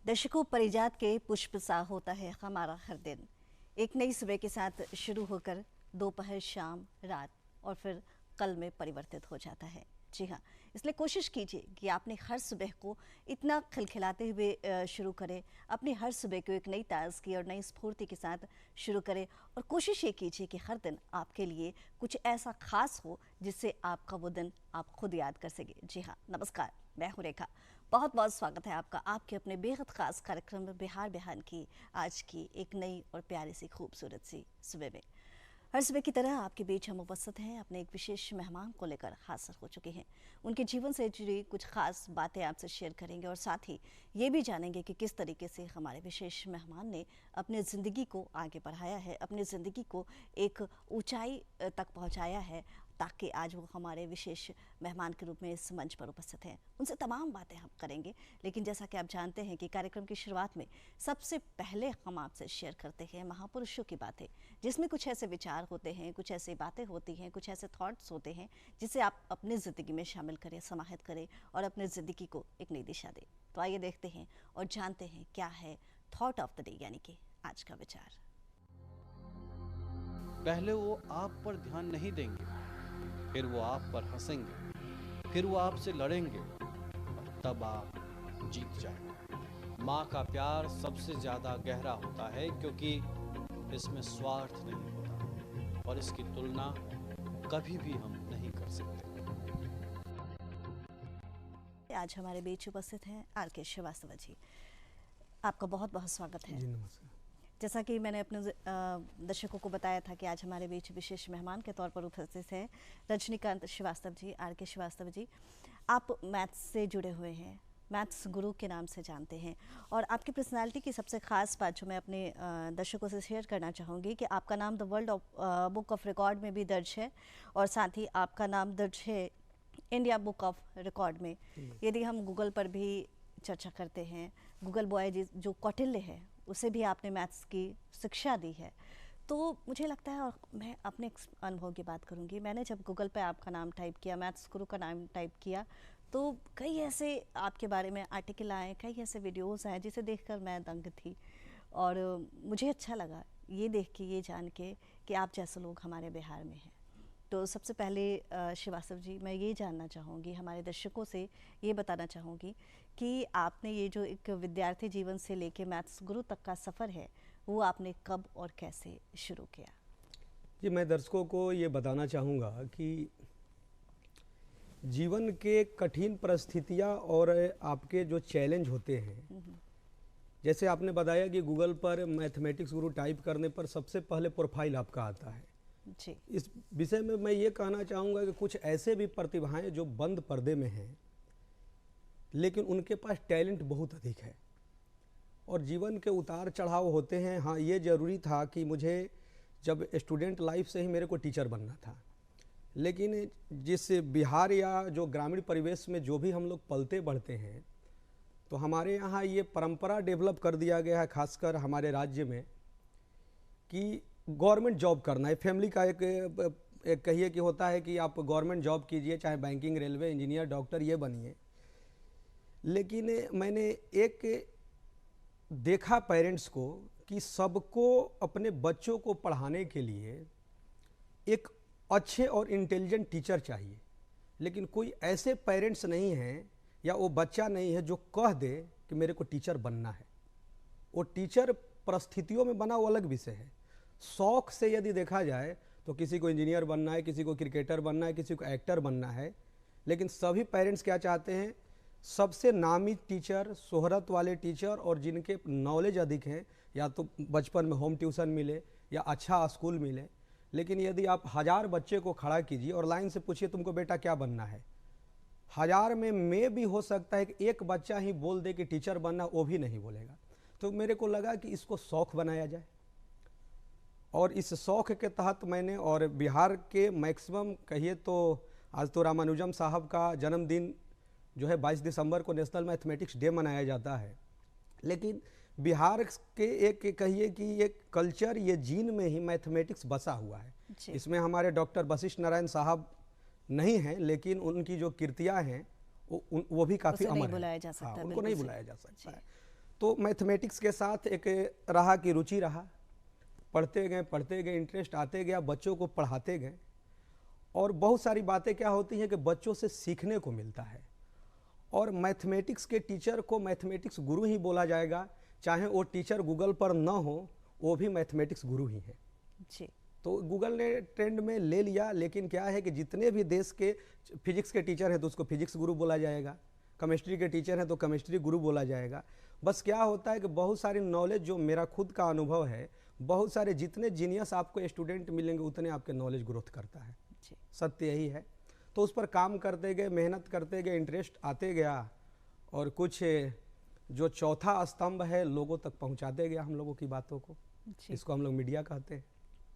दशकों परिजात के पुष्प सा होता है हमारा हर दिन। एक नई सुबह के साथ शुरू होकर दोपहर, शाम, रात और फिर कल में परिवर्तित हो जाता है। जी हाँ, इसलिए कोशिश कीजिए कि आपने हर सुबह को इतना खिलखिलाते हुए शुरू करें, अपनी हर सुबह को एक नई ताज़गी और नई स्फूर्ति के साथ शुरू करें और कोशिश ये कीजिए कि हर दिन आपके लिए कुछ ऐसा खास हो जिससे आपका वो दिन आप खुद याद कर सके। जी हाँ, नमस्कार, मैं हूँ रेखा। बहुत बहुत स्वागत है आपका आपके अपने बेहद खास कार्यक्रम बिहार बिहान की आज की एक नई और प्यारी सी खूबसूरत सी सुबह में। हर सुबह की तरह आपके बीच हम उपस्थित हैं, अपने एक विशेष मेहमान को लेकर हाजिर हो चुके हैं। उनके जीवन से जुड़ी कुछ खास बातें आपसे शेयर करेंगे और साथ ही ये भी जानेंगे कि किस तरीके से हमारे विशेष मेहमान ने अपने ज़िंदगी को आगे बढ़ाया है, अपनी ज़िंदगी को एक ऊंचाई तक पहुंचाया है, ताकि आज वो हमारे विशेष मेहमान के रूप में इस मंच पर उपस्थित हैं। उनसे तमाम बातें हम करेंगे, लेकिन जैसा कि आप जानते हैं कि कार्यक्रम की शुरुआत में सबसे पहले हम आपसे शेयर करते हैं महापुरुषों की बातें, जिसमें कुछ ऐसे विचार होते हैं, कुछ ऐसी बातें होती हैं, कुछ ऐसे थॉट्स होते हैं जिसे आप अपनी ज़िंदगी में शामिल करें, समाहित करें और अपनी ज़िंदगी को एक नई दिशा दें। तो आइए देखते हैं और जानते हैं क्या है थॉट ऑफ द डे, यानी कि आज का विचार। पहले वो आप पर ध्यान नहीं देंगे, फिर वो आप पर हंसेंगे, फिर वो आपसे लड़ेंगे और तब आप जीत जाएंगे। माँ का प्यार सबसे ज्यादा गहरा होता है क्योंकि इसमें स्वार्थ नहीं होता और इसकी तुलना कभी भी हम नहीं कर सकते। आज हमारे बीच उपस्थित हैं आर.के. श्रीवास्तव जी। आपका बहुत बहुत स्वागत है। जी नमस्कार। जैसा कि मैंने अपने दर्शकों को बताया था कि आज हमारे बीच विशेष मेहमान के तौर पर उपस्थित हैं रजनीकांत श्रीवास्तव जी, आर.के. श्रीवास्तव जी। आप मैथ्स से जुड़े हुए हैं, मैथ्स गुरु के नाम से जानते हैं और आपकी पर्सनालिटी की सबसे ख़ास बात जो मैं अपने दर्शकों से शेयर करना चाहूँगी कि आपका नाम the world book of record में भी दर्ज है और साथ ही आपका नाम दर्ज है इंडिया बुक ऑफ रिकॉर्ड में। यदि हम गूगल पर भी चर्चा करते हैं, गूगल बॉय जी जो कौटिल्य है उसे भी आपने मैथ्स की शिक्षा दी है, तो मुझे लगता है, और मैं अपने अनुभव की बात करूंगी, मैंने जब गूगल पे आपका नाम टाइप किया, मैथ्स गुरु का नाम टाइप किया, तो कई ऐसे आपके बारे में आर्टिकल आए, कई ऐसे वीडियोस आए जिसे देखकर मैं दंग थी और मुझे अच्छा लगा ये देख के, ये जान के कि आप जैसे लोग हमारे बिहार में हैं। तो सबसे पहले श्रीवास्तव जी, मैं ये जानना चाहूँगी, हमारे दर्शकों से ये बताना चाहूँगी कि आपने ये जो एक विद्यार्थी जीवन से लेके मैथ्स गुरु तक का सफ़र है, वो आपने कब और कैसे शुरू किया? जी, मैं दर्शकों को ये बताना चाहूँगा कि जीवन के कठिन परिस्थितियाँ और आपके जो चैलेंज होते हैं, जैसे आपने बताया कि गूगल पर मैथमेटिक्स गुरु टाइप करने पर सबसे पहले प्रोफाइल आपका आता है जी। इस विषय में मैं ये कहना चाहूँगा कि कुछ ऐसे भी प्रतिभाएं जो बंद पर्दे में हैं, लेकिन उनके पास टैलेंट बहुत अधिक है और जीवन के उतार चढ़ाव होते हैं। हाँ, ये ज़रूरी था कि मुझे जब स्टूडेंट लाइफ से ही मेरे को टीचर बनना था, लेकिन जिस बिहार या जो ग्रामीण परिवेश में जो भी हम लोग पलते बढ़ते हैं, तो हमारे यहाँ ये परंपरा डेवलप कर दिया गया है, खासकर हमारे राज्य में, कि गवर्नमेंट जॉब करना है। फैमिली का एक कहिए कि होता है कि आप गवर्नमेंट जॉब कीजिए, चाहे बैंकिंग, रेलवे, इंजीनियर, डॉक्टर, ये बनिए। लेकिन मैंने एक देखा पेरेंट्स को कि सबको अपने बच्चों को पढ़ाने के लिए एक अच्छे और इंटेलिजेंट टीचर चाहिए, लेकिन कोई ऐसे पेरेंट्स नहीं हैं या वो बच्चा नहीं है जो कह दे कि मेरे को टीचर बनना है। वो टीचर परिस्थितियों में बना, वो अलग विषय है। शौक से यदि देखा जाए तो किसी को इंजीनियर बनना है, किसी को क्रिकेटर बनना है, किसी को एक्टर बनना है, लेकिन सभी पेरेंट्स क्या चाहते हैं? सबसे नामी टीचर, शोहरत वाले टीचर और जिनके नॉलेज अधिक है, या तो बचपन में होम ट्यूशन मिले या अच्छा स्कूल मिले। लेकिन यदि आप 1000 बच्चे को खड़ा कीजिए और लाइन से पूछिए तुमको बेटा क्या बनना है, 1000 में भी हो सकता है कि एक बच्चा ही बोल दे कि टीचर बनना, वो भी नहीं बोलेगा। तो मेरे को लगा कि इसको शौक बनाया जाए और इस शौक के तहत मैंने, और बिहार के मैक्सिमम कहिए तो आज तो रामानुजम साहब का जन्मदिन जो है 22 दिसंबर को नेशनल मैथमेटिक्स डे मनाया जाता है, लेकिन बिहार के एक कहिए कि ये कल्चर, ये जीन में ही मैथमेटिक्स बसा हुआ है। इसमें हमारे डॉक्टर वशिष्ठ नारायण साहब नहीं हैं, लेकिन उनकी जो कृतियाँ हैं वो भी काफ़ी अमर है। बुलाया जा सकता है, उनको नहीं बुलाया जा सकता है। तो मैथमेटिक्स के साथ एक रहा कि रुचि रहा, पढ़ते गए इंटरेस्ट आते गया, बच्चों को पढ़ाते गए। और बहुत सारी बातें क्या होती हैं कि बच्चों से सीखने को मिलता है, और मैथमेटिक्स के टीचर को मैथमेटिक्स गुरु ही बोला जाएगा, चाहे वो टीचर गूगल पर न हो, वो भी मैथमेटिक्स गुरु ही है। जी। तो गूगल ने ट्रेंड में ले लिया, लेकिन क्या है कि जितने भी देश के फिजिक्स के टीचर हैं तो उसको फिजिक्स गुरु बोला जाएगा, केमिस्ट्री के टीचर हैं तो केमिस्ट्री गुरु बोला जाएगा। बस क्या होता है कि बहुत सारी नॉलेज, जो मेरा खुद का अनुभव है, बहुत सारे जितने जीनियस आपको स्टूडेंट मिलेंगे उतने आपके नॉलेज ग्रोथ करता है। जी। सत्य यही है। तो उस पर काम करते गए, मेहनत करते गए, इंटरेस्ट आते गया, और कुछ जो चौथा स्तंभ है लोगों तक पहुंचाते गया हम लोगों की बातों को। जी। इसको हम लोग मीडिया कहते हैं।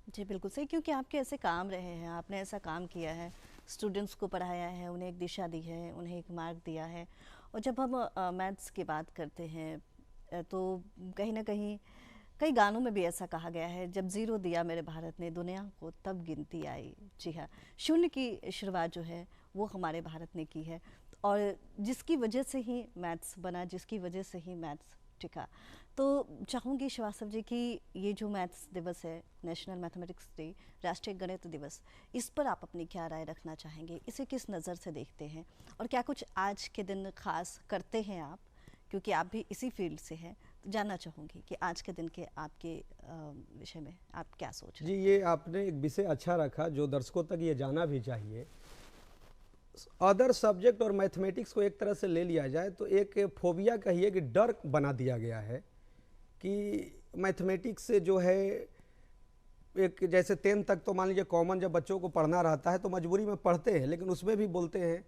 जी बिल्कुल सही, क्योंकि आपके ऐसे काम रहे हैं, आपने ऐसा काम किया है, स्टूडेंट्स को पढ़ाया है, उन्हें एक दिशा दी है, उन्हें एक मार्ग दिया है। और जब हम मैथ्स की बात करते हैं तो कहीं ना कहीं कई गानों में भी ऐसा कहा गया है, जब ज़ीरो दिया मेरे भारत ने दुनिया को तब गिनती आई। जी हाँ, शून्य की शुरुआत जो है वो हमारे भारत ने की है, और जिसकी वजह से ही मैथ्स बना, जिसकी वजह से ही मैथ्स टिका। तो चाहूँगी श्रीवास्तव जी कि ये जो मैथ्स दिवस है, नेशनल मैथमेटिक्स डे, राष्ट्रीय गणित दिवस, इस पर आप अपनी क्या राय रखना चाहेंगे? इसे किस नज़र से देखते हैं, और क्या कुछ आज के दिन खास करते हैं आप, क्योंकि आप भी इसी फील्ड से हैं? तो जानना चाहूँगी कि आज के दिन के आपके विषय में आप क्या सोच रहे हैं? जी, ये आपने एक विषय अच्छा रखा जो दर्शकों तक ये जाना भी चाहिए। अदर सब्जेक्ट और मैथमेटिक्स को एक तरह से ले लिया जाए तो एक फोबिया कहिए कि डर बना दिया गया है कि मैथमेटिक्स से जो है, एक जैसे 10 तक तो मान लीजिए कॉमन जब बच्चों को पढ़ना रहता है तो मजबूरी में पढ़ते हैं, लेकिन उसमें भी बोलते हैं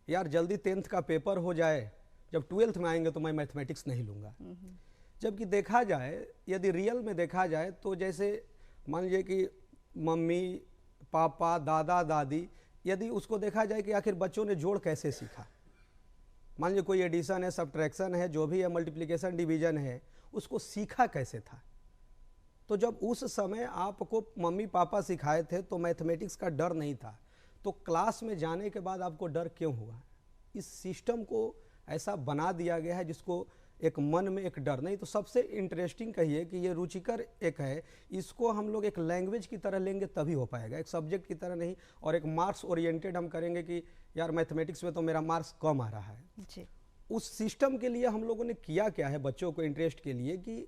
यार जल्दी 10th का पेपर हो जाए, जब 12th में आएंगे तो मैं मैथमेटिक्स नहीं लूँगा। जबकि देखा जाए, यदि रियल में देखा जाए तो जैसे मान लीजिए कि मम्मी पापा दादा दादी, यदि उसको देखा जाए कि आखिर बच्चों ने जोड़ कैसे सीखा, मान लीजिए कोई एडिशन है, सब्ट्रैक्शन है, जो भी है, मल्टीप्लिकेशन डिवीजन है, उसको सीखा कैसे था। तो जब उस समय आपको मम्मी पापा सिखाए थे तो मैथमेटिक्स का डर नहीं था, तो क्लास में जाने के बाद आपको डर क्यों हुआ? इस सिस्टम को ऐसा बना दिया गया है जिसको एक मन में एक डर नहीं। तो सबसे इंटरेस्टिंग कहिए कि ये रुचिकर एक है, इसको हम लोग एक लैंग्वेज की तरह लेंगे तभी हो पाएगा, एक सब्जेक्ट की तरह नहीं। और एक मार्क्स ओरिएंटेड हम करेंगे कि यार मैथमेटिक्स में तो मेरा मार्क्स कम आ रहा है। जी। उस सिस्टम के लिए हम लोगों ने किया क्या है बच्चों को इंटरेस्ट के लिए, कि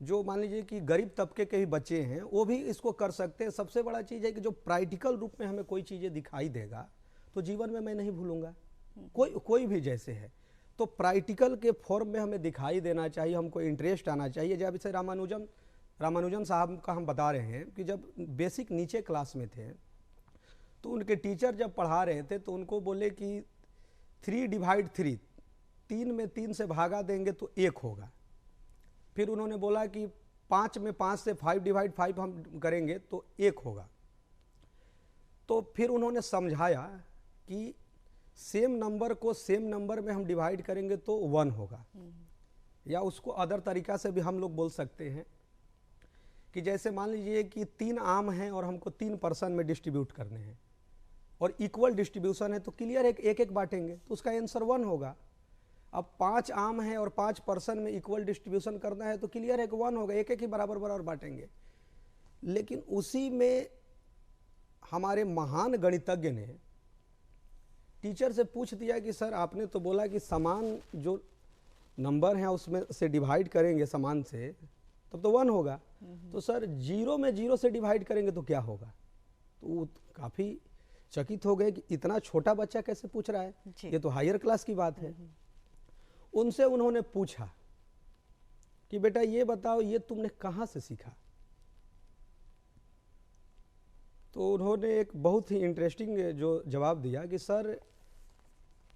जो मान लीजिए कि गरीब तबके के भी बच्चे हैं वो भी इसको कर सकते हैं। सबसे बड़ा चीज़ है कि जो प्रैक्टिकल रूप में हमें कोई चीज़ें दिखाई देगा तो जीवन में मैं नहीं भूलूंगा, कोई भी जैसे है। तो प्रैक्टिकल के फॉर्म में हमें दिखाई देना चाहिए, हमको इंटरेस्ट आना चाहिए। जब इसे रामानुजन साहब का हम बता रहे हैं कि जब बेसिक नीचे क्लास में थे तो उनके टीचर जब पढ़ा रहे थे तो उनको बोले कि 3/3, 3 में 3 से भागा देंगे तो 1 होगा। फिर उन्होंने बोला कि 5 में 5 से 5/5 हम करेंगे तो 1 होगा। तो फिर उन्होंने समझाया कि सेम नंबर को सेम नंबर में हम डिवाइड करेंगे तो 1 होगा। या उसको अदर तरीका से भी हम लोग बोल सकते हैं कि जैसे मान लीजिए कि 3 आम हैं और हमको 3 पर्सन में डिस्ट्रीब्यूट करने हैं और इक्वल डिस्ट्रीब्यूशन है तो क्लियर है एक एक बांटेंगे तो उसका आंसर 1 होगा। अब 5 आम है और 5 पर्सन में इक्वल डिस्ट्रीब्यूशन करना है तो क्लियर है कि 1 होगा, एक एक ही बराबर बराबर बांटेंगे। लेकिन उसी में हमारे महान गणितज्ञ ने टीचर से पूछ दिया कि सर आपने तो बोला कि समान जो नंबर हैं उसमें से डिवाइड करेंगे समान से तब तो 1 होगा, तो सर 0 में 0 से डिवाइड करेंगे तो क्या होगा? तो वो काफ़ी चकित हो गए कि इतना छोटा बच्चा कैसे पूछ रहा है, ये तो हायर क्लास की बात है। उनसे उन्होंने पूछा कि बेटा ये बताओ ये तुमने कहाँ से सीखा? तो उन्होंने एक बहुत ही इंटरेस्टिंग जो जवाब दिया कि सर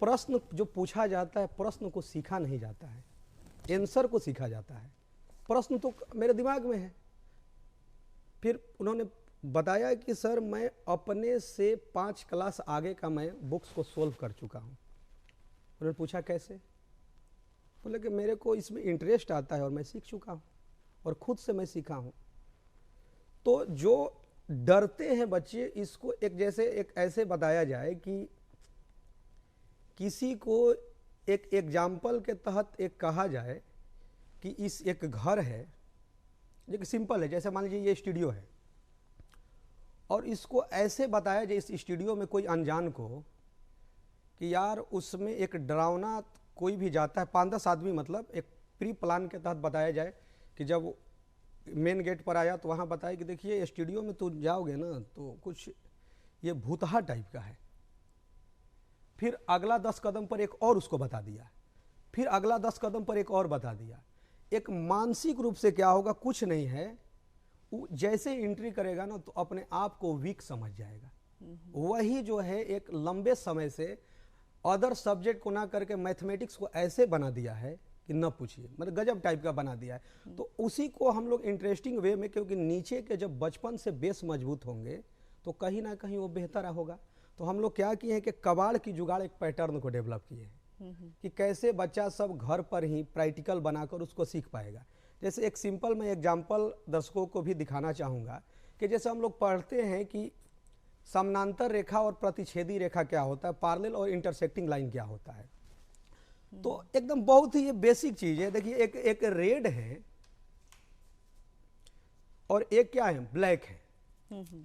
प्रश्न जो पूछा जाता है प्रश्न को सीखा नहीं जाता है, आंसर को सीखा जाता है, प्रश्न तो मेरे दिमाग में है। फिर उन्होंने बताया कि सर मैं अपने से 5 क्लास आगे का मैं बुक्स को सोल्व कर चुका हूँ। उन्होंने पूछा कैसे? बोले कि मेरे को इसमें इंटरेस्ट आता है और मैं सीख चुका हूँ और खुद से मैं सीखा हूँ। तो जो डरते हैं बच्चे, इसको एक जैसे एक ऐसे बताया जाए कि किसी को एक एग्जाम्पल के तहत एक कहा जाए कि इस एक घर है जो कि सिंपल है, जैसे मान लीजिए ये स्टूडियो है, और इसको ऐसे बताया जाए इस स्टूडियो में कोई अनजान को कि यार उसमें एक डरावना कोई भी जाता है, 5-10 आदमी, मतलब एक प्री प्लान के तहत बताया जाए कि जब मेन गेट पर आया तो वहाँ बताया कि देखिए स्टूडियो में तो जाओगे ना तो कुछ ये भूतहा टाइप का है। फिर अगला 10 कदम पर एक और उसको बता दिया, फिर अगला 10 कदम पर एक और बता दिया। एक मानसिक रूप से क्या होगा, कुछ नहीं है, जैसे एंट्री करेगा ना तो अपने आप को वीक समझ जाएगा। वही जो है एक लंबे समय से अदर सब्जेक्ट को ना करके मैथमेटिक्स को ऐसे बना दिया है कि न पूछिए, मतलब गजब टाइप का बना दिया है। तो उसी को हम लोग इंटरेस्टिंग वे में, क्योंकि नीचे के जब बचपन से बेस मजबूत होंगे तो कहीं ना कहीं वो बेहतर होगा। तो हम लोग क्या किए हैं कि कबाड़ की जुगाड़ एक पैटर्न को डेवलप किए हैं कि कैसे बच्चा सब घर पर ही प्रैक्टिकल बनाकर उसको सीख पाएगा। जैसे एक सिंपल मैं एग्जाम्पल दर्शकों को भी दिखाना चाहूँगा कि जैसे हम लोग पढ़ते हैं कि समानांतर रेखा और प्रतिच्छेदी रेखा क्या होता है, पैरेलल और इंटरसेक्टिंग लाइन क्या होता है। तो एकदम बहुत ही ये बेसिक चीज है। देखिए एक रेड है और एक क्या है, ब्लैक है।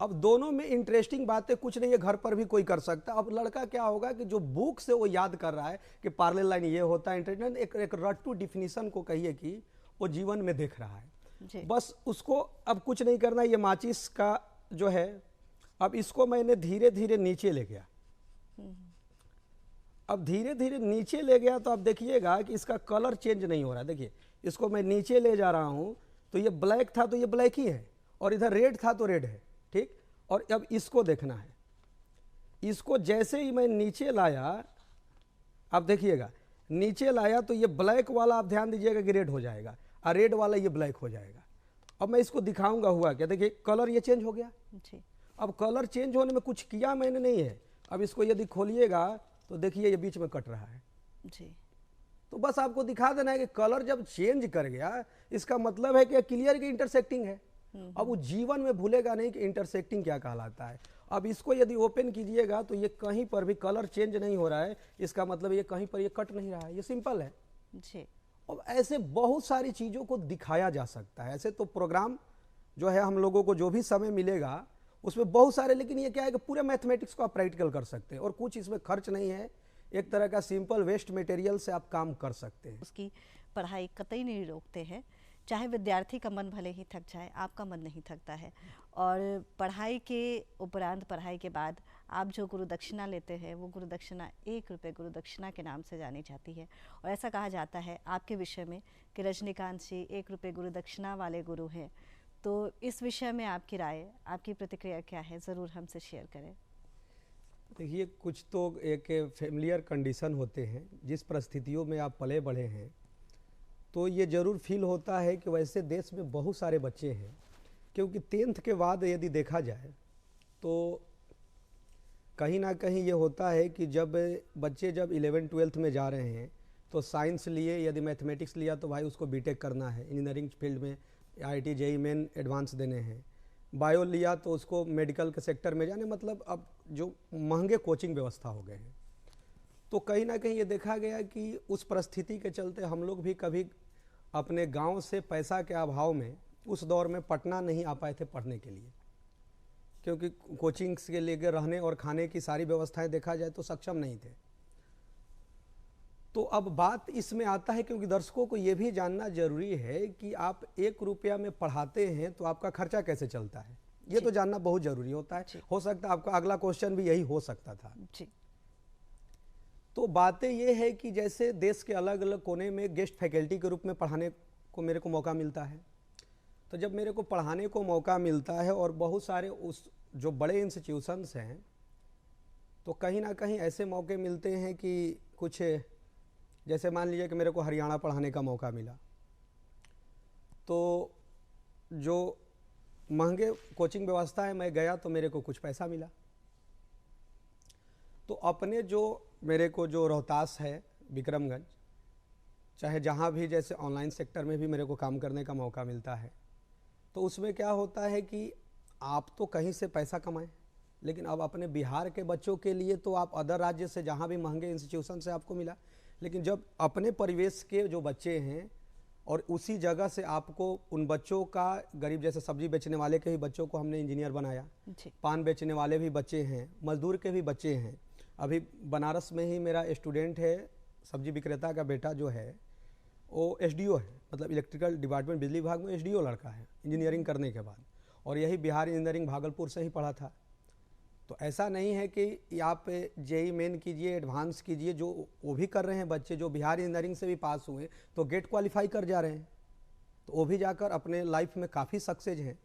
अब दोनों में इंटरेस्टिंग बात है, कुछ नहीं है, घर पर भी कोई कर सकता है। अब लड़का क्या होगा कि जो बुक से वो याद कर रहा है कि पैरेलल लाइन ये होता है, इंटरसेक्टिंग, एक रट्टू डिफिनीशन को कहिए कि वो जीवन में देख रहा है। बस उसको अब कुछ नहीं करना। ये माचिस का जो है, अब इसको मैंने धीरे धीरे नीचे ले गया। अब धीरे धीरे नीचे ले गया तो अब देखिएगा कि इसका कलर चेंज नहीं हो रहा। देखिए इसको मैं नीचे ले जा रहा हूं तो ये ब्लैक था तो ये ब्लैक ही है, और इधर रेड था तो रेड है, ठीक। और अब इसको देखना है, इसको जैसे ही मैं नीचे लाया, अब देखिएगा नीचे लाया तो ये ब्लैक वाला आप ध्यान दीजिएगा कि रेड हो जाएगा, और रेड वाला ये ब्लैक हो जाएगा। अब मैं इसको दिखाऊंगा हुआ क्या, देखिए कलर ये चेंज हो गया जी। अब कलर चेंज होने में कुछ किया मैंने नहीं है। अब इसको यदि खोलिएगा तो देखिए ये बीच में कट रहा है जी। तो बस आपको दिखा देना है कि कलर जब चेंज कर गया इसका मतलब है कि क्लियर की इंटरसेक्टिंग है। अब वो जीवन में भूलेगा नहीं कि इंटरसेक्टिंग क्या कहलाता है। अब इसको यदि ओपन कीजिएगा तो ये कहीं पर भी कलर चेंज नहीं हो रहा है, इसका मतलब ये कहीं पर ये कट नहीं रहा है, ये सिंपल है जी। अब ऐसे बहुत सारी चीज़ों को दिखाया जा सकता है। ऐसे तो प्रोग्राम जो है हम लोगों को जो भी समय मिलेगा उसमें बहुत सारे, लेकिन ये क्या है कि पूरे मैथमेटिक्स को आप प्रैक्टिकल कर सकते हैं और कुछ इसमें खर्च नहीं है। एक तरह का सिंपल वेस्ट मटेरियल से आप काम कर सकते हैं। उसकी पढ़ाई कतई नहीं रोकते हैं, चाहे विद्यार्थी का मन भले ही थक जाए, आपका मन नहीं थकता है। और पढ़ाई के उपरांत, पढ़ाई के बाद आप जो गुरु दक्षिणा लेते हैं वो गुरु दक्षिणा 1 रुपये गुरु दक्षिणा के नाम से जानी जाती है। और ऐसा कहा जाता है आपके विषय में कि रजनीकांत जी 1 रुपये गुरु दक्षिणा वाले गुरु हैं। तो इस विषय में आपकी राय, आपकी प्रतिक्रिया क्या है, ज़रूर हमसे शेयर करें। देखिए कुछ तो एक फेमिलियर कंडीशन होते हैं, जिस परिस्थितियों में आप पले बढ़े हैं तो ये ज़रूर फील होता है कि वैसे देश में बहुत सारे बच्चे हैं। क्योंकि 10th के बाद यदि देखा जाए तो कहीं ना कहीं ये होता है कि जब बच्चे जब 11th-12th में जा रहे हैं तो साइंस लिए, यदि मैथमेटिक्स लिया तो भाई उसको बीटेक करना है, इंजीनियरिंग फील्ड में IIT JEE मेन एडवांस देने हैं। बायो लिया तो उसको मेडिकल के सेक्टर में जाने, मतलब अब जो महंगे कोचिंग व्यवस्था हो गए हैं। तो कहीं ना कहीं ये देखा गया कि उस परिस्थिति के चलते हम लोग भी कभी अपने गांव से पैसा के अभाव में उस दौर में पटना नहीं आ पाए थे पढ़ने के लिए, क्योंकि कोचिंग्स के लिए रहने और खाने की सारी व्यवस्थाएं देखा जाए तो सक्षम नहीं थे। तो अब बात इसमें आता है, क्योंकि दर्शकों को ये भी जानना जरूरी है कि आप 1 रुपया में पढ़ाते हैं तो आपका खर्चा कैसे चलता है, ये तो जानना बहुत जरूरी होता है। हो सकता है आपका अगला क्वेश्चन भी यही हो सकता था जी। तो बातें ये है कि जैसे देश के अलग अलग कोने में गेस्ट फैकल्टी के रूप में पढ़ाने को मेरे को मौका मिलता है। तो जब मेरे को पढ़ाने को मौका मिलता है और बहुत सारे उस जो बड़े इंस्टीट्यूशंस हैं, तो कहीं ना कहीं ऐसे मौके मिलते हैं कि कुछ, जैसे मान लीजिए कि मेरे को हरियाणा पढ़ाने का मौका मिला, तो जो महंगे कोचिंग व्यवस्था है मैं गया तो मेरे को कुछ पैसा मिला। तो अपने जो मेरे को जो रोहतास है, विक्रमगंज, चाहे जहाँ भी, जैसे ऑनलाइन सेक्टर में भी मेरे को काम करने का मौका मिलता है, तो उसमें क्या होता है कि आप तो कहीं से पैसा कमाएं, लेकिन अब अपने बिहार के बच्चों के लिए तो आप अदर राज्य से जहाँ भी महंगे इंस्टीट्यूशन से आपको मिला, लेकिन जब अपने परिवेश के जो बच्चे हैं और उसी जगह से आपको उन बच्चों का, गरीब जैसे सब्जी बेचने वाले के भी बच्चों को हमने इंजीनियर बनाया, जी। पान बेचने वाले भी बच्चे हैं, मजदूर के भी बच्चे हैं। अभी बनारस में ही मेरा स्टूडेंट है, सब्जी विक्रेता का बेटा जो है वो एसडीओ है, मतलब इलेक्ट्रिकल डिपार्टमेंट बिजली विभाग में एसडीओ लड़का है इंजीनियरिंग करने के बाद, और यही बिहार इंजीनियरिंग भागलपुर से ही पढ़ा था। तो ऐसा नहीं है कि आप जेई मेन कीजिए, एडवांस कीजिए, जो वो भी कर रहे हैं बच्चे जो बिहार इंजीनियरिंग से भी पास हुए तो गेट क्वालिफाई कर जा रहे हैं, तो वो भी जाकर अपने लाइफ में काफ़ी सक्सेस हैं।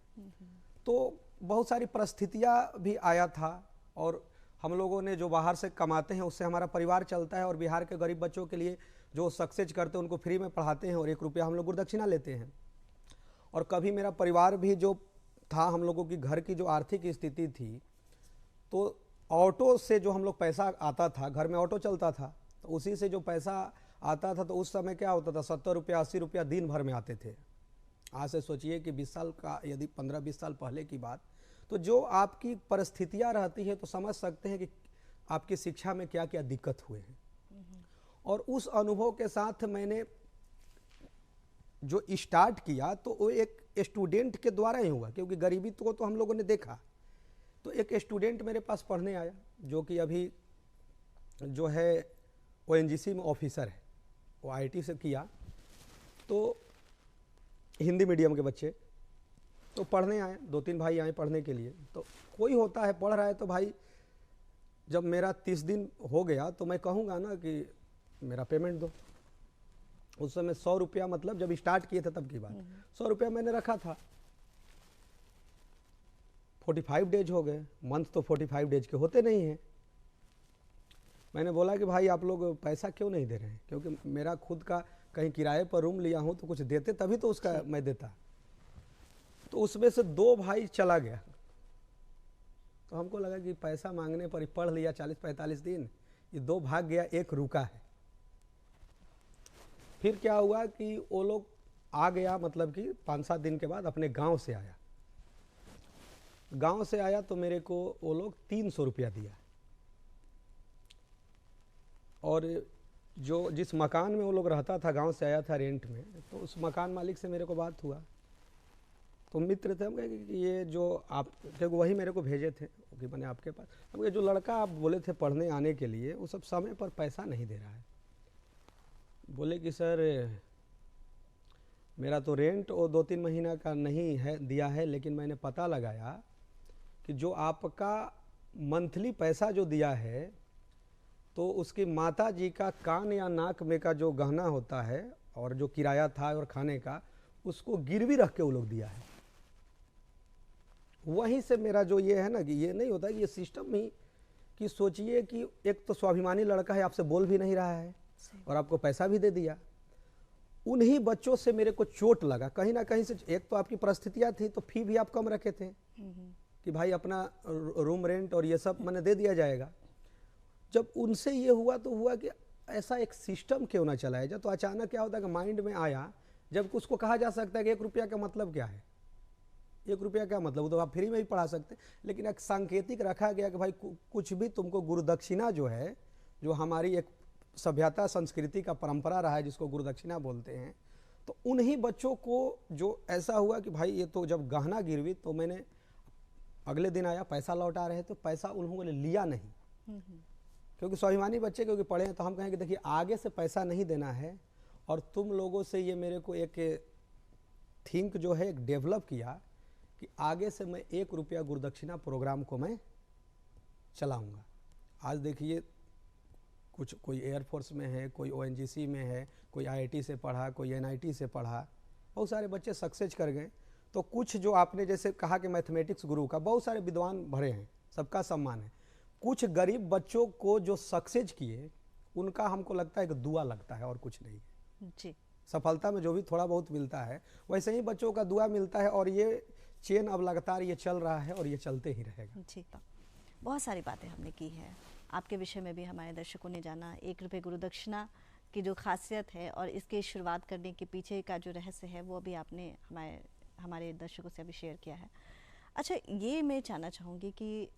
तो बहुत सारी परिस्थितियाँ भी आया था, और हम लोगों ने जो बाहर से कमाते हैं उससे हमारा परिवार चलता है, और बिहार के गरीब बच्चों के लिए जो सक्सेस करते हैं उनको फ्री में पढ़ाते हैं, और 1 रुपया हम लोग गुरुदक्षिणा लेते हैं। और कभी मेरा परिवार भी जो था, हम लोगों की घर की जो आर्थिक स्थिति थी, तो ऑटो से जो हम लोग पैसा आता था, घर में ऑटो चलता था, तो उसी से जो पैसा आता था, तो उस समय क्या होता था, 70 रुपया 80 रुपया दिन भर में आते थे। आज से सोचिए कि 20 साल का, यदि 15-20 साल पहले की बात, तो जो आपकी परिस्थितियां रहती है तो समझ सकते हैं कि आपकी शिक्षा में क्या क्या दिक्कत हुए हैं। और उस अनुभव के साथ मैंने जो स्टार्ट किया तो वो एक स्टूडेंट के द्वारा ही हुआ, क्योंकि गरीबी तो हम लोगों ने देखा। तो एक स्टूडेंट मेरे पास पढ़ने आया जो कि अभी जो है ओएनजीसी में ऑफिसर है, वो आईटी से किया, तो हिंदी मीडियम के बच्चे तो पढ़ने आए, 2-3 भाई आए पढ़ने के लिए। तो कोई होता है पढ़ रहा है, तो भाई जब मेरा 30 दिन हो गया तो मैं कहूँगा ना कि मेरा पेमेंट दो। उस समय 100 रुपया, मतलब जब स्टार्ट किए थे तब की बात, 100 रुपया मैंने रखा था। 45 डेज हो गए, मंथ तो 45 डेज के होते नहीं हैं। मैंने बोला कि भाई आप लोग पैसा क्यों नहीं दे रहे हैं, क्योंकि मेरा खुद का कहीं किराए पर रूम लिया हूँ तो कुछ देते तभी तो उसका मैं देता। तो उसमें से 2 भाई चला गया, तो हमको लगा कि पैसा मांगने पर ही पढ़ लिया 40-45 दिन, ये 2 भाग गया, 1 रुका है। फिर क्या हुआ कि वो लोग आ गया, मतलब कि 5-7 दिन के बाद अपने गांव से आया। गांव से आया तो मेरे को वो लोग 300 रुपया दिया, और जो जिस मकान में वो लोग रहता था, गांव से आया था रेंट में, तो उस मकान मालिक से मेरे को बात हुआ। तो मित्र थे, हम कहे कि ये जो आप थे वही मेरे को भेजे थे कि मैंने आपके पास, हम कहे जो लड़का आप बोले थे पढ़ने आने के लिए वो सब समय पर पैसा नहीं दे रहा है। बोले कि सर मेरा तो रेंट वो 2-3 महीना का नहीं है दिया है, लेकिन मैंने पता लगाया कि जो आपका मंथली पैसा जो दिया है, तो उसकी माता जी का कान या नाक में का जो गहना होता है और जो किराया था और खाने का, उसको गिरवी रख के वो लोग दिया है। वहीं से मेरा जो ये है ना कि ये नहीं होता कि ये सिस्टम ही, कि सोचिए कि एक तो स्वाभिमानी लड़का है, आपसे बोल भी नहीं रहा है और आपको पैसा भी दे दिया। उन्हीं बच्चों से मेरे को चोट लगा कहीं ना कहीं से। एक तो आपकी परिस्थितियां थी, तो फी भी आप कम रखे थे कि भाई अपना रूम रेंट और ये सब मैंने दे दिया जाएगा। जब उनसे ये हुआ तो हुआ कि ऐसा एक सिस्टम क्यों ना चलाया जाए। तो अचानक क्या होता है कि माइंड में आया, जब उसको कहा जा सकता है कि 1 रुपया का मतलब क्या है, 1 रुपया क्या मतलब, वो तो आप फ्री में ही पढ़ा सकते, लेकिन एक सांकेतिक रखा गया कि भाई कुछ भी तुमको गुरुदक्षिणा जो है, जो हमारी एक सभ्यता संस्कृति का परंपरा रहा है जिसको गुरुदक्षिणा बोलते हैं, तो उन्हीं बच्चों को जो ऐसा हुआ कि भाई ये तो जब गहना गिरवी, तो मैंने अगले दिन आया, पैसा लौटा रहे तो पैसा उन्होंने लिया नहीं, क्योंकि स्वाभिमानी बच्चे क्योंकि पढ़े हैं। तो हम कहें कि देखिए आगे से पैसा नहीं देना है, और तुम लोगों से ये मेरे को एक थिंक जो है एक डेवलप किया कि आगे से मैं 1 रुपया गुरुदक्षिणा प्रोग्राम को मैं चलाऊंगा। आज देखिए कुछ कोई एयरफोर्स में है, कोई ओएनजीसी में है, कोई आईआईटी से पढ़ा, कोई एनआईटी से पढ़ा, बहुत सारे बच्चे सक्सेस कर गए। तो कुछ जो आपने जैसे कहा कि मैथमेटिक्स गुरु का, बहुत सारे विद्वान भरे हैं, सबका सम्मान है। कुछ गरीब बच्चों को जो सक्सेस किए, उनका हमको लगता है कि दुआ लगता है और कुछ नहीं जी। सफलता में जो भी थोड़ा बहुत मिलता है, वैसे ही बच्चों का दुआ मिलता है, और ये चेन अब लगातार ये चल रहा है और ये चलते ही रहेगा। जी, बहुत सारी बातें हमने की हैं, आपके विषय में भी हमारे दर्शकों ने जाना, 1 रुपये गुरुदक्षिणा की जो खासियत है और इसकी शुरुआत करने के पीछे का जो रहस्य है, वो भी आपने हमारे दर्शकों से अभी शेयर किया है। अच्छा, ये मैं जानना चाहूँगी कि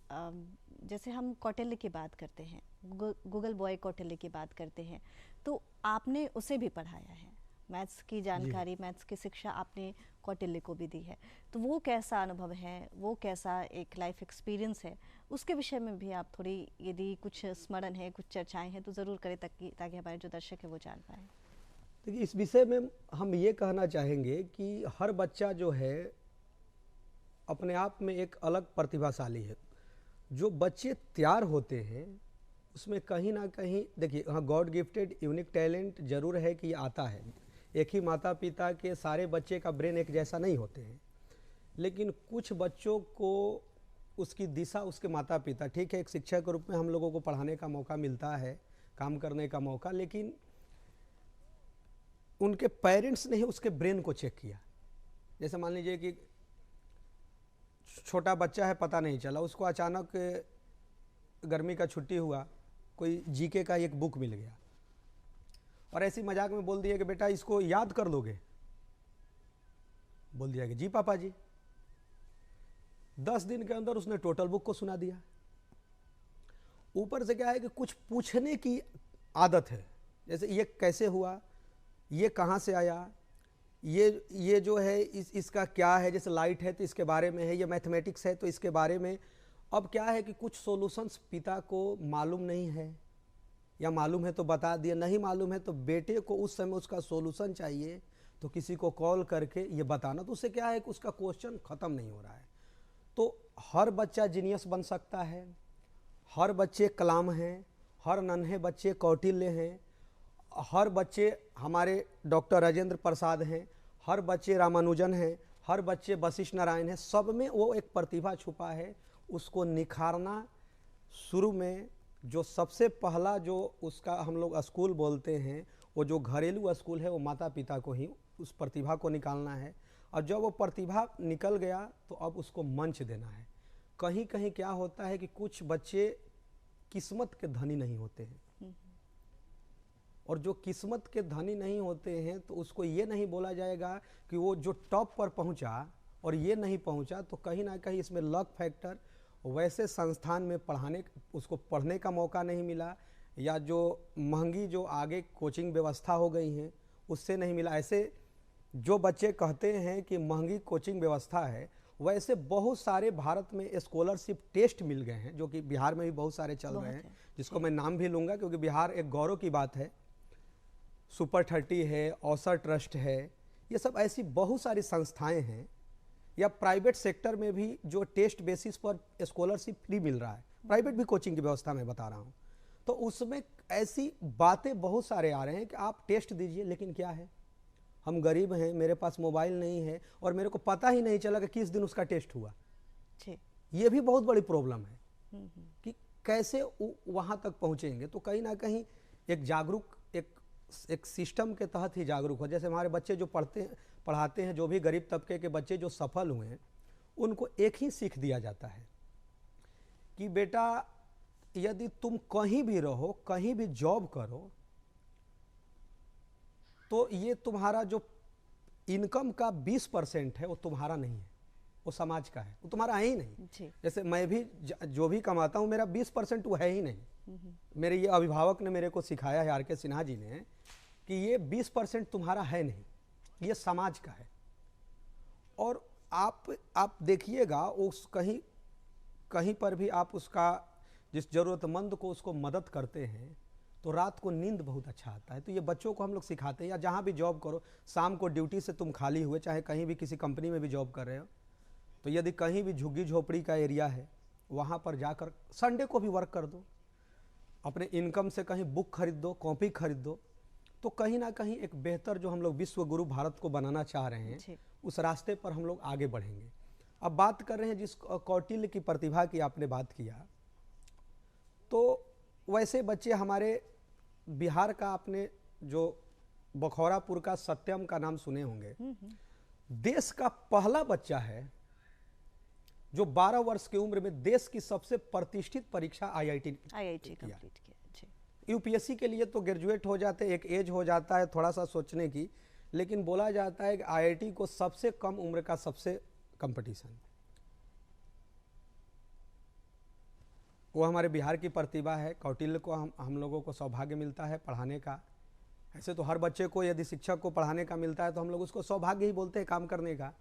जैसे हम कौटिल्य की बात करते हैं, गूगल बॉय कौटिल्य की बात करते हैं, तो आपने उसे भी पढ़ाया है, मैथ्स की जानकारी, मैथ्स की शिक्षा आपने कौटिल्य को भी दी है, तो वो कैसा अनुभव है, वो कैसा एक लाइफ एक्सपीरियंस है, उसके विषय में भी आप थोड़ी, यदि कुछ स्मरण है, कुछ चर्चाएं हैं तो ज़रूर करें, ताकि हमारे जो दर्शक है वो जान पाए। देखिए, इस विषय में हम ये कहना चाहेंगे कि हर बच्चा जो है अपने आप में एक अलग प्रतिभाशाली है। जो बच्चे तैयार होते हैं उसमें कहीं ना कहीं, देखिए हाँ, गॉड गिफ्टेड यूनिक टैलेंट जरूर है कि ये आता है। एक ही माता पिता के सारे बच्चे का ब्रेन एक जैसा नहीं होते हैं, लेकिन कुछ बच्चों को उसकी दिशा उसके माता पिता, ठीक है, एक शिक्षक के रूप में हम लोगों को पढ़ाने का मौका मिलता है, काम करने का मौका, लेकिन उनके पेरेंट्स ने ही उसके ब्रेन को चेक किया। जैसे मान लीजिए कि छोटा बच्चा है, पता नहीं चला, उसको अचानक गर्मी का छुट्टी हुआ, कोई जीके का एक बुक मिल गया और ऐसी मजाक में बोल दिया कि बेटा इसको याद कर लोगे, बोल दिया कि जी पापा जी। 10 दिन के अंदर उसने टोटल बुक को सुना दिया। ऊपर से क्या है कि कुछ पूछने की आदत है, जैसे ये कैसे हुआ, ये कहाँ से आया, ये जो है इसका क्या है, जैसे लाइट है तो इसके बारे में है, ये मैथमेटिक्स है तो इसके बारे में। अब क्या है कि कुछ सॉल्यूशंस पिता को मालूम नहीं है, या मालूम है तो बता दिया, नहीं मालूम है तो बेटे को उस समय उसका सॉल्यूशन चाहिए तो किसी को कॉल करके ये बताना, तो उससे क्या है कि उसका क्वेश्चन ख़त्म नहीं हो रहा है। तो हर बच्चा जीनियस बन सकता है, हर बच्चे कलाम हैं, हर नन्हे बच्चे कौटिल्य हैं, हर बच्चे हमारे डॉक्टर राजेंद्र प्रसाद हैं, हर बच्चे रामानुजन हैं, हर बच्चे वशिष्ठ नारायण हैं। सब में वो एक प्रतिभा छुपा है, उसको निखारना। शुरू में जो सबसे पहला जो उसका हम लोग स्कूल बोलते हैं, वो जो घरेलू स्कूल है, वो माता पिता को ही उस प्रतिभा को निकालना है। और जब वो प्रतिभा निकल गया तो अब उसको मंच देना है। कहीं कहीं क्या होता है कि कुछ बच्चे किस्मत के धनी नहीं होते हैं, और जो किस्मत के धनी नहीं होते हैं तो उसको ये नहीं बोला जाएगा कि वो जो टॉप पर पहुंचा और ये नहीं पहुंचा, तो कहीं ना कहीं इसमें लक फैक्टर, वैसे संस्थान में उसको पढ़ने का मौका नहीं मिला, या जो महंगी जो आगे कोचिंग व्यवस्था हो गई हैं उससे नहीं मिला। ऐसे जो बच्चे कहते हैं कि महंगी कोचिंग व्यवस्था है, वैसे बहुत सारे भारत में स्कॉलरशिप टेस्ट मिल गए हैं, जो कि बिहार में भी बहुत सारे चल रहे हैं, जिसको मैं नाम भी लूँगा क्योंकि बिहार एक गौरव की बात है। सुपर 30 है, अवसर ट्रस्ट है, ये सब ऐसी बहुत सारी संस्थाएं हैं, या प्राइवेट सेक्टर में भी जो टेस्ट बेसिस पर स्कॉलरशिप फ्री मिल रहा है, प्राइवेट भी कोचिंग की व्यवस्था मैं बता रहा हूँ, तो उसमें ऐसी बातें बहुत सारे आ रहे हैं कि आप टेस्ट दीजिए, लेकिन क्या है, हम गरीब हैं, मेरे पास मोबाइल नहीं है और मेरे को पता ही नहीं चला कि किस दिन उसका टेस्ट हुआ। ये भी बहुत बड़ी प्रॉब्लम है कि कैसे वहाँ तक पहुँचेंगे। तो कहीं ना कहीं एक जागरूक, एक सिस्टम के तहत ही जागरूक हो। जैसे हमारे बच्चे जो पढ़ाते हैं, जो भी गरीब तबके के बच्चे जो सफल हुए हैं, उनको एक ही सीख दिया जाता है कि बेटा यदि तुम कहीं भी रहो, कहीं भी जॉब करो, तो ये तुम्हारा जो इनकम का 20% है वो तुम्हारा नहीं है, वो समाज का है, वो तुम्हारा है ही नहीं। जैसे मैं भी जो भी कमाता हूँ, मेरा 20% वो है ही नहीं। मेरे ये अभिभावक ने मेरे को सिखाया है, आर.के. सिन्हा जी ने, कि ये 20% तुम्हारा है नहीं, ये समाज का है। और आप देखिएगा, उस कहीं पर भी आप उसका, जिस ज़रूरतमंद को उसको मदद करते हैं तो रात को नींद बहुत अच्छा आता है। तो ये बच्चों को हम लोग सिखाते हैं। या जहाँ भी जॉब करो, शाम को ड्यूटी से तुम खाली हुए, चाहे कहीं भी किसी कंपनी में भी जॉब कर रहे हो, तो यदि कहीं भी झुग्गी झोपड़ी का एरिया है, वहाँ पर जाकर संडे को भी वर्क कर दो, अपने इनकम से कहीं बुक खरीद दो, कॉपी खरीद दो, तो कहीं ना कहीं एक बेहतर जो हम लोग विश्व गुरु भारत को बनाना चाह रहे हैं, उस रास्ते पर हम लोग आगे बढ़ेंगे। अब बात कर रहे हैं जिस कौटिल्य की प्रतिभा की आपने बात किया, तो वैसे बच्चे हमारे बिहार का, आपने जो बखौरापुर का सत्यम का नाम सुने होंगे, देश का पहला बच्चा है जो 12 वर्ष की उम्र में देश की सबसे प्रतिष्ठित परीक्षा आईआईटी कंप्लीट किया। यूपीएससी के लिए तो ग्रेजुएट हो जाते, एक एज हो जाता है थोड़ा सा सोचने की, लेकिन बोला जाता है कि आईआईटी को सबसे कम उम्र का सबसे कंपटीशन, वो हमारे बिहार की प्रतिभा है। कौटिल्य को हम लोगों को सौभाग्य मिलता है पढ़ाने का, ऐसे तो हर बच्चे को यदि शिक्षक को पढ़ाने का मिलता है तो हम लोग उसको सौभाग्य ही बोलते हैं काम करने का,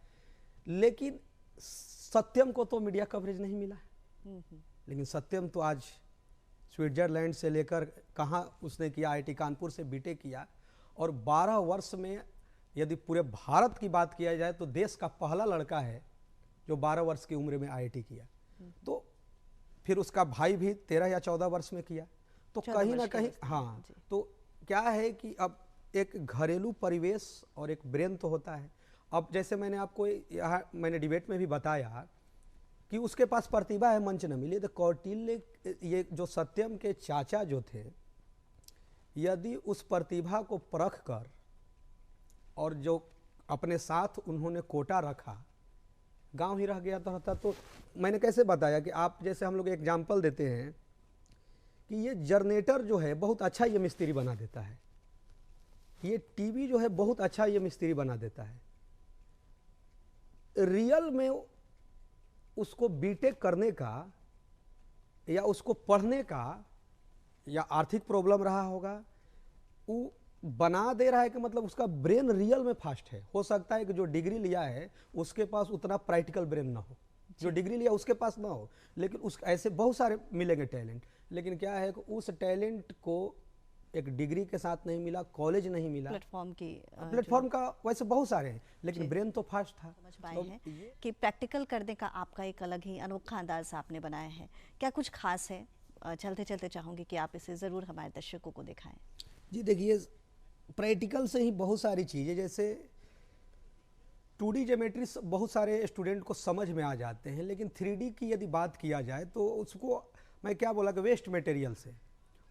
लेकिन सत्यम को तो मीडिया कवरेज नहीं मिला। लेकिन सत्यम तो आज स्विट्जरलैंड से लेकर कहाँ उसने किया, आईआईटी कानपुर से बीटेक किया, और 12 वर्ष में यदि पूरे भारत की बात किया जाए तो देश का पहला लड़का है जो 12 वर्ष की उम्र में आईआईटी किया। तो फिर उसका भाई भी 13 या 14 वर्ष में किया। तो कहीं ना कहीं हाँ, तो क्या है कि अब एक घरेलू परिवेश और एक ब्रेन तो होता है। अब जैसे मैंने आपको यहाँ मैंने डिबेट में भी बताया कि उसके पास प्रतिभा है, मंच न मिली, तो कौटिल्य ये जो सत्यम के चाचा जो थे, यदि उस प्रतिभा को परख कर और जो अपने साथ उन्होंने कोटा रखा, गांव ही रह गया तो रहता। तो मैंने कैसे बताया कि आप जैसे हम लोग एग्जाम्पल देते हैं कि ये जनरेटर जो है बहुत अच्छा ये मिस्त्री बना देता है, ये टीवी जो है बहुत अच्छा ये मिस्त्री बना देता है। रियल में उसको बीटेक करने का या उसको पढ़ने का या आर्थिक प्रॉब्लम रहा होगा, वो बना दे रहा है कि मतलब उसका ब्रेन रियल में फास्ट है। हो सकता है कि जो डिग्री लिया है उसके पास उतना प्रैक्टिकल ब्रेन ना हो, जो डिग्री लिया उसके पास ना हो, लेकिन उस ऐसे बहुत सारे मिलेंगे टैलेंट। लेकिन क्या है कि उस टैलेंट को एक डिग्री के साथ नहीं मिला, कॉलेज नहीं मिला, प्लेटफॉर्म का वैसे बहुत सारे हैं, लेकिन ब्रेन तो फास्ट था। समझ पाए हैं कि प्रैक्टिकल करने का आपका एक अलग ही अनोखा अंदाज आपने बनाया है। क्या कुछ खास है? चलते चलते चाहूंगी कि आप इसे ज़रूर हमारे दर्शकों को दिखाएं। जी देखिए, प्रैक्टिकल से ही बहुत सारी चीज़ें, जैसे 2D ज्योमेट्री बहुत सारे स्टूडेंट को समझ में आ जाते हैं, लेकिन 3D की यदि बात किया जाए तो उसको मैं क्या बोला कि वेस्ट मटेरियल से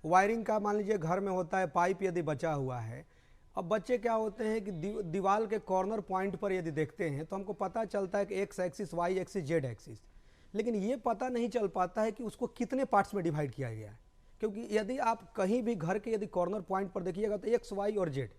वायरिंग का, मान लीजिए घर में होता है पाइप यदि बचा हुआ है, अब बच्चे क्या होते हैं कि दीवार के कॉर्नर पॉइंट पर यदि देखते हैं तो हमको पता चलता है कि X axis, Y axis, Z axis, लेकिन ये पता नहीं चल पाता है कि उसको कितने पार्ट्स में डिवाइड किया गया है। क्योंकि यदि आप कहीं भी घर के यदि कॉर्नर पॉइंट पर देखिएगा तो एक्स, वाई और जेड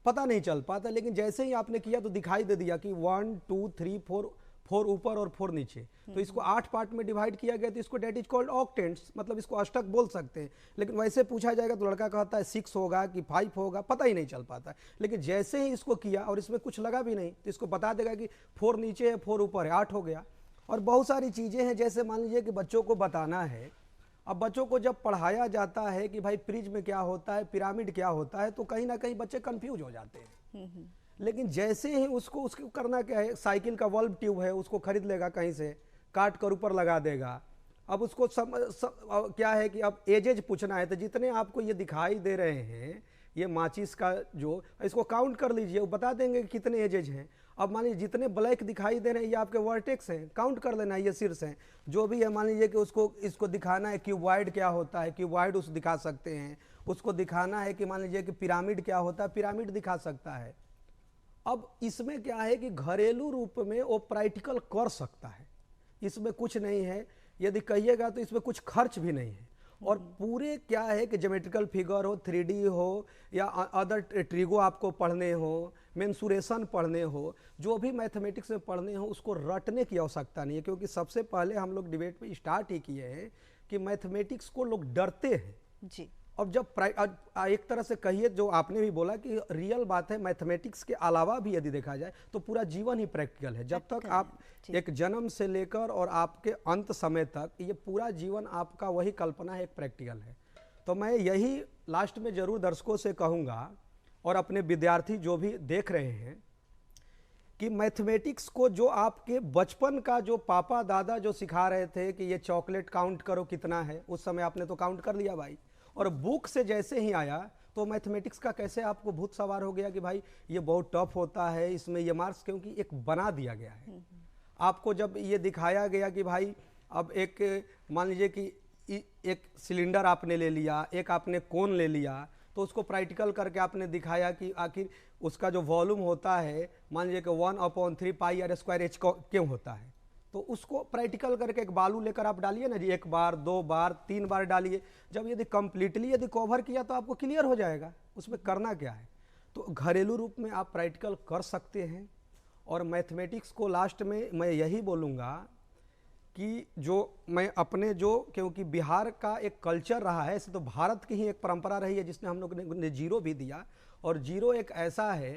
पता नहीं चल पाता, लेकिन जैसे ही आपने किया तो दिखाई दे दिया कि 1 2 3 4 4 ऊपर और 4 नीचे, तो इसको 8 पार्ट में डिवाइड किया गया, तो इसको डेट इज कॉल्ड ऑक्टेंट्स, मतलब इसको अष्टक बोल सकते हैं। लेकिन वैसे पूछा जाएगा तो लड़का कहता है 6 होगा कि 5 होगा, पता ही नहीं चल पाता। लेकिन जैसे ही इसको किया और इसमें कुछ लगा भी नहीं तो इसको बता देगा कि 4 नीचे है, 4 ऊपर है, 8 हो गया। और बहुत सारी चीज़ें हैं, जैसे मान लीजिए कि बच्चों को बताना है, अब बच्चों को जब पढ़ाया जाता है कि भाई प्रिज्म क्या होता है, पिरामिड क्या होता है, तो कहीं ना कहीं बच्चे कंफ्यूज हो जाते हैं। लेकिन जैसे ही उसको करना क्या है, साइकिल का वल्व ट्यूब है उसको खरीद लेगा कहीं से, काट कर ऊपर लगा देगा। अब उसको क्या है कि अब एजेज पूछना है, तो जितने आपको ये दिखाई दे रहे हैं, ये माचिस का जो, इसको काउंट कर लीजिए, वो बता देंगे कि कितने एजेज हैं। अब मान लीजिए जितने ब्लैक दिखाई दे रहे हैं ये आपके वर्टेक्स हैं, काउंट कर लेना है, ये शीर्ष हैं। जो भी है मान लीजिए कि इसको दिखाना है क्यूबॉइड क्या होता है, क्यूबॉइड उसको दिखा सकते हैं। उसको दिखाना है कि मान लीजिए कि पिरामिड क्या होता है, पिरामिड दिखा सकता है। अब इसमें क्या है कि घरेलू रूप में वो प्रैक्टिकल कर सकता है, इसमें कुछ नहीं है। यदि कहिएगा तो इसमें कुछ खर्च भी नहीं है। और पूरे क्या है कि ज्योमेट्रिकल फिगर हो, 3D हो या अदर ट्रिगो आपको पढ़ने हो, मेंसुरेशन पढ़ने हो, जो भी मैथमेटिक्स में पढ़ने हो, उसको रटने की आवश्यकता नहीं है। क्योंकि सबसे पहले हम लोग डिबेट में स्टार्ट ही किए हैं कि मैथमेटिक्स को लोग डरते हैं जी। अब जब एक तरह से कहिए, जो आपने भी बोला कि रियल बात है, मैथमेटिक्स के अलावा भी यदि देखा जाए तो पूरा जीवन ही प्रैक्टिकल है। जब तक आप एक जन्म से लेकर और आपके अंत समय तक ये पूरा जीवन आपका वही कल्पना है, एक प्रैक्टिकल है। तो मैं यही लास्ट में जरूर दर्शकों से कहूँगा और अपने विद्यार्थी जो भी देख रहे हैं कि मैथमेटिक्स को जो आपके बचपन का जो पापा दादा जो सिखा रहे थे कि ये चॉकलेट काउंट करो कितना है, उस समय आपने तो काउंट कर लिया भाई, और बुक से जैसे ही आया तो मैथमेटिक्स का कैसे आपको भूत सवार हो गया कि भाई ये बहुत टफ होता है, इसमें ये मार्क्स, क्योंकि एक बना दिया गया है आपको। जब ये दिखाया गया कि भाई अब एक मान लीजिए कि एक सिलेंडर आपने ले लिया, एक आपने कोन ले लिया, तो उसको प्रैक्टिकल करके आपने दिखाया कि आखिर उसका जो वॉल्यूम होता है, मान लीजिए कि 1/3 पाई आर स्क्वायर एच क्यों होता है, तो उसको प्रैक्टिकल करके एक बालू लेकर आप डालिए ना जी, 1 बार 2 बार 3 बार डालिए। जब यदि कंप्लीटली यदि कवर किया तो आपको क्लियर हो जाएगा उसमें करना क्या है। तो घरेलू रूप में आप प्रैक्टिकल कर सकते हैं। और मैथमेटिक्स को लास्ट में मैं यही बोलूँगा कि जो मैं अपने जो, क्योंकि बिहार का एक कल्चर रहा है, ऐसे तो भारत की ही एक परंपरा रही है जिसने हम लोग ने जीरो भी दिया, और जीरो एक ऐसा है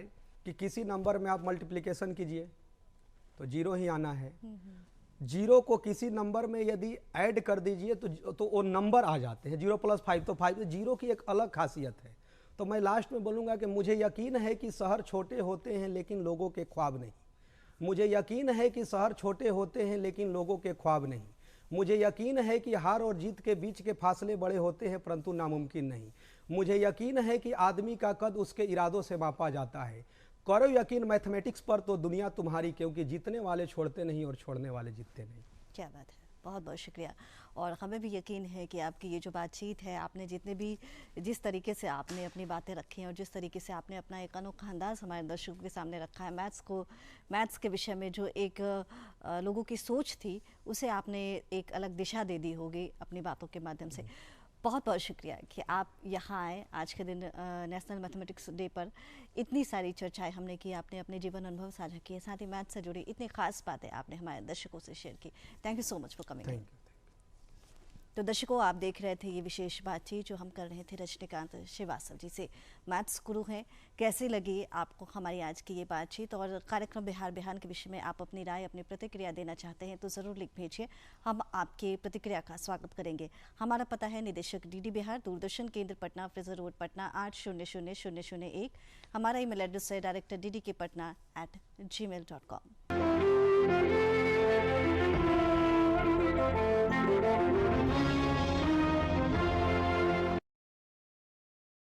कि किसी नंबर में आप मल्टीप्लिकेशन कीजिए तो जीरो ही आना है। जीरो को किसी नंबर में यदि ऐड कर दीजिए तो वो नंबर आ जाते हैं, 0 + 5 तो 5। जीरो की एक अलग खासियत है। तो मैं लास्ट में बोलूँगा कि मुझे यकीन है कि शहर छोटे होते हैं लेकिन लोगों के ख्वाब नहीं। मुझे यकीन है कि शहर छोटे होते हैं लेकिन लोगों के ख्वाब नहीं। मुझे यकीन है कि हार और जीत के बीच के फासले बड़े होते हैं परंतु नामुमकिन नहीं। मुझे यकीन है कि आदमी का कद उसके इरादों से मापा जाता है। करो यकीन मैथमेटिक्स पर तो दुनिया तुम्हारी, क्योंकि जीतने वाले छोड़ते नहीं और छोड़ने वाले जीतते नहीं। क्या बात है, बहुत बहुत शुक्रिया। और हमें भी यकीन है कि आपकी ये जो बातचीत है, आपने जितने भी जिस तरीके से आपने अपनी बातें रखी हैं और जिस तरीके से आपने अपना एक अनोखा अंदाज हमारे दर्शकों के सामने रखा है, मैथ्स के विषय में जो एक लोगों की सोच थी उसे आपने एक अलग दिशा दे दी होगी अपनी बातों के माध्यम से। बहुत बहुत शुक्रिया कि आप यहाँ आए आज के दिन नेशनल मैथमेटिक्स डे पर। इतनी सारी चर्चाएं हमने की, आपने अपने जीवन अनुभव साझा किए, साथ ही मैथ से जुड़ी इतनी खास बातें आपने हमारे दर्शकों से शेयर की। Thank you so much for coming. Thank you. तो दर्शकों, आप देख रहे थे ये विशेष बातचीत जो हम कर रहे थे रजनीकांत श्रीवास्तव जी से, मैथ्स गुरु हैं। कैसी लगी आपको हमारी आज की ये बातचीत? और कार्यक्रम बिहार बिहान के विषय में आप अपनी राय, अपनी प्रतिक्रिया देना चाहते हैं तो ज़रूर लिख भेजिए, हम आपके प्रतिक्रिया का स्वागत करेंगे। हमारा पता है निदेशक DD बिहार, दूरदर्शन केंद्र पटना, फ्रेजर रोड पटना 800001। हमारा ईमेल एड्रेस है director.ddkpatna@gmail.com।